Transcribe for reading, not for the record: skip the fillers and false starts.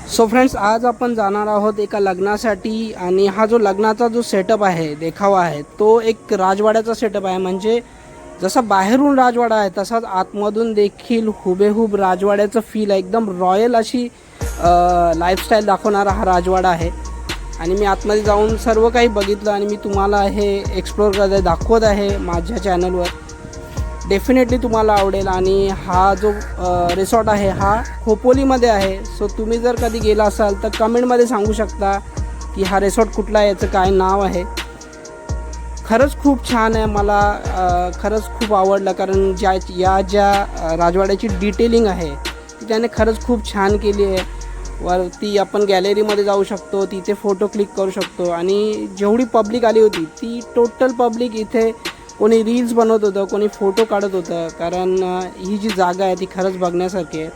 So friends, आज आपण जाणार आहोत एका लग्नासाठी आणि हा जो लग्नाचा जो सेटअप आहे, देखावा आहे, तो एक राजवाड्याचा सेटअप आहे. म्हणजे जसा बाहेरून राजवाडा आहे तसाच आतमधून देखील हुबेहूब राजवाड्याचं फील आहे. एकदम रॉयल अशी लाईफस्टाईल दाखवणारा हा राजवाडा आहे. आणि मी आतमध्ये जाऊन सर्व काही बघितलं आणि मी तुम्हाला हे एक्सप्लोर करत आहे, दाखवत आहे माझ्या चॅनलवर. डेफिनेटली तुम्हाला आवडेल. आणि हा जो रिसॉर्ट आहे हा खोपोलीमध्ये आहे. सो तुम्ही जर कधी गेला असाल तर कमेंटमध्ये सांगू शकता की हा रिसॉर्ट कुठला आहे, याचं काय नाव आहे. खरंच खूप छान आहे. मला खरंच खूप आवडलं, कारण ज्या राजवाड्याची डिटेलिंग आहे ती त्याने खरंच खूप छान केली आहे. वरती आपण गॅलरीमध्ये जाऊ शकतो, तिथे फोटो क्लिक करू शकतो. आणि जेवढी पब्लिक आली होती ती टोटल पब्लिक इथे कोणी रील्स बनवत होतं, कोणी फोटो काढत होतं. कारण ही जी जागा आहे ती खरंच बघण्यासारखी आहे.